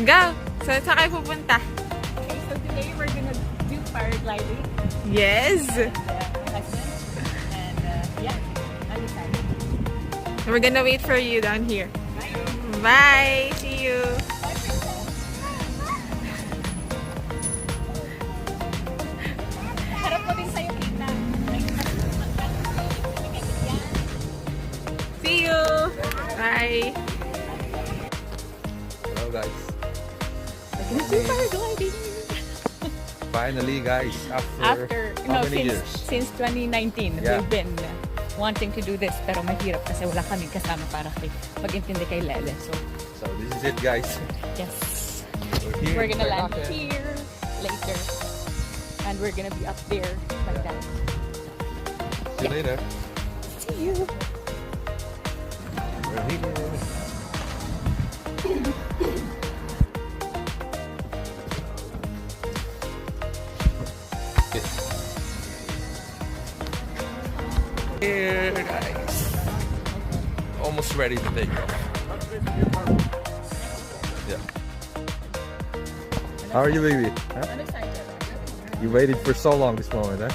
Go! So, saan kayo pupunta? Okay, so today we're gonna do paragliding. Yes! My husband. And yeah, I'm excited. We're gonna wait for you down here. Bye! See you! Harap ko din sa'yo, kita. See you! Bye! Hello guys. Let's do paragliding. Finally guys, after how many years? Since 2019, Yeah. we've been wanting to do this, pero mahirap kasi wala kaming kasama para mag-intindi kay Lele. So this is it guys. Yes, Here we're gonna in land Ternate. here later, and we're gonna be up there like that. See you later. See you. We're here. Here guys. Almost ready to take off. Yeah. How are you, baby? Huh? I'm excited. You waited for so long this moment, huh?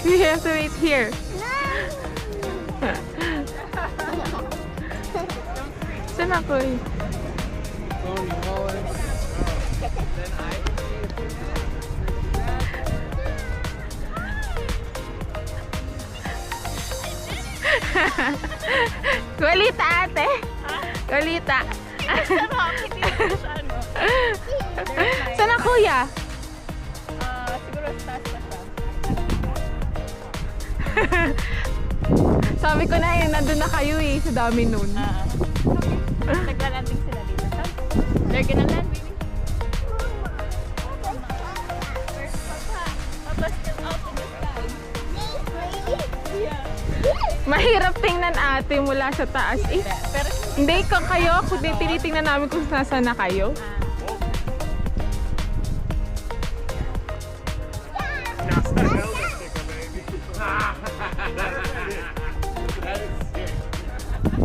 We have to wait here. Saan ako eh? Kulita ate! Kulita! Saan ang kuya? Siguro sa taas pa siya. Sabi ko na eh, nandun na kayo eh, sa dami nun. Naglalanding sila dito. They're gonna land, baby. Papa's still out in the sky. Yeah. Mahirap tingnan ate mula sa taas eh. Pero Hindi ka kayo, kundi tinitingnan namin kung saan na kayo.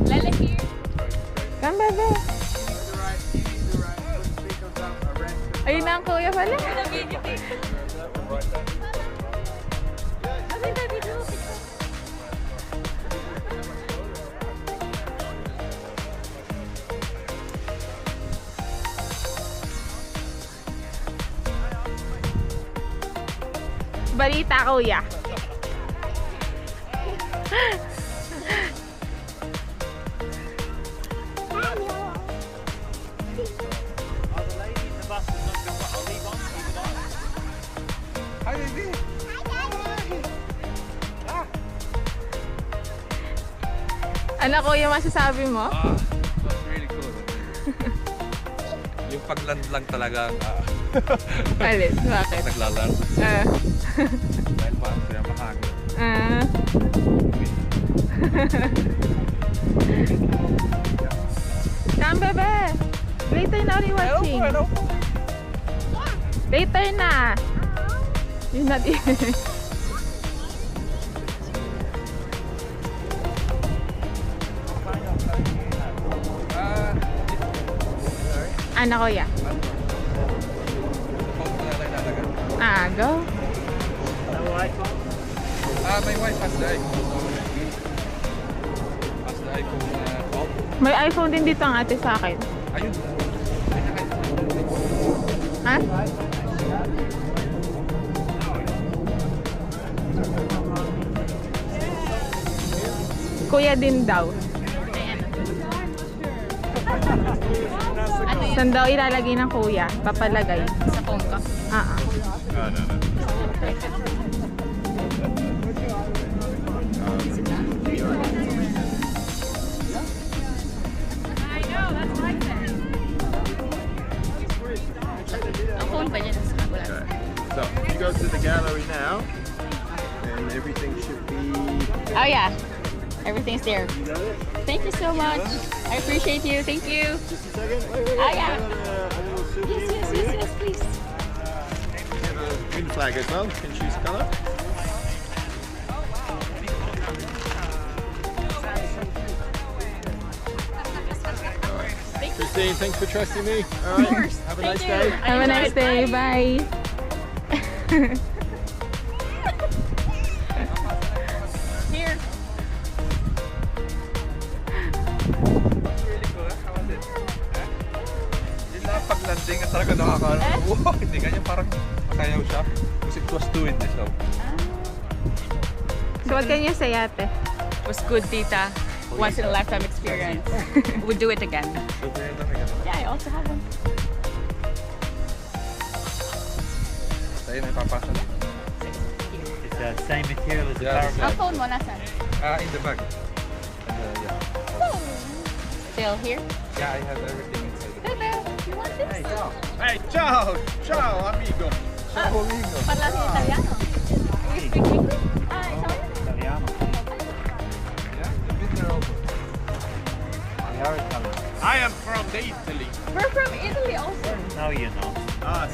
Lele here. Come bebe. Ayun na ang kuya pala. Balita kuya. Ano kuya masasabi mo? That's really cool. Yung pagland lang talagang Alis, bakit? naglaland. Ah. Dahil masaya mahangin. Ah. Come, bebe. Later na ulit watching. Later na. You're not even. Ano kuya? Phone ko na lang nalaga. Ah, go. My wife has the iPhone. Has the iPhone 12. May iPhone din dito ang ate sa akin. Ayun. Ha? Kuya din daw. Saan daw ilalagay ng kuya? Papalagay. Sa phone ko. Ah. Ang phone pa dyan. Wala. So, you go to the gallery now, and everything should be. Oh yeah. Everything's there. You got it? Thank you so much. I appreciate you. Thank you. Just a second. Wait. Ah, yeah. I got a little souvenir for you. Yes, please. We have a green flag as well. You can choose color. Christine, thanks for trusting me. All right. course. Have a Thank nice you. day. Have a nice day. Bye. Here. Really cool. How was it? Yung na paglanding at talaga nakakaano. Wow, hindi ganyan parang makayaw siya. Because it was too windy. So, So what can you say, ate? It was good, tita. Once in a lifetime experience. We'd do it again. souvenir na may ganun. Yeah, I also have one. Tayo na ipapasa na. It's the same material as the Yeah. parasol. Ang phone mo, nasan? In the bag. Yeah. Still here? Yeah, I have everything inside the bag. Bebe, you want this? Hey, ciao, ciao, amigo. Ciao, amigo. Parla sa Italiano. You speak English? Ah, Italiano? Italiano. Yeah, the winter also. We are Italian. I am from the Italy. We're from Italy also. No, you're not.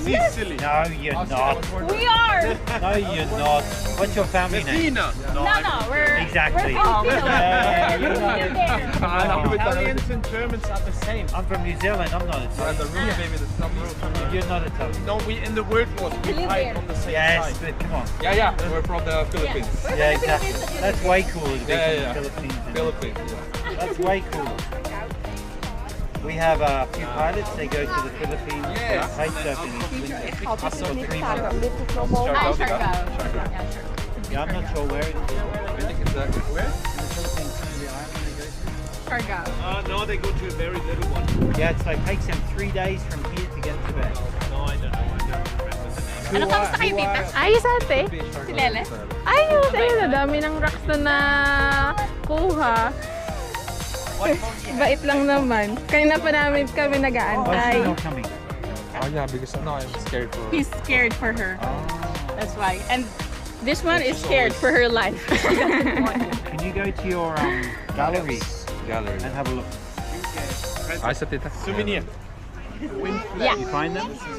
Sicily. No, you're not. We are! No, you're not. What's your family name? Messina. No, we're Exactly. We're Filipino. Yeah, We're you're not. Filipino. Italians and Germans are the same. I'm from New Zealand. I'm not And Italian. the roof, maybe the some roof. You're not Italian. No, we in the word was we live fight there. on the same Yes, side. but come on. Yeah, we're from the Philippines. Yeah, exactly. That's way cooler to be Yeah, from yeah. the Philippines. than- Philippines, yeah. That's way cooler. We have a few pilots. They go to the Philippines. Yes. Kite surfing in winter. Also, For 3 months. Ah, Siargao, Siargao. diba? Yeah, sure. Yeah, I'm not sure where it is. I think exactly. Where? In the Philippines, some of the island they go to. Siargao. No, they go to a very little one. Yeah, it's like takes them 3 days from here to get to there. No, I don't know. I don't remember the name. Ano kamusta kayo, tita? Ayos, ate. Si Lele? Ayos, ayos. Ang dami ng rocks na kuha. Bait lang naman. Kanina pa namin kami Why is she nag-aantay. not coming? Oh yeah, because no, I'm scared for. He's scared for her. That's why. And this one is scared for her life. Can you go to your gallery Gallery. and have a look? Ay, sa tita. Souvenir. Yeah. You find them?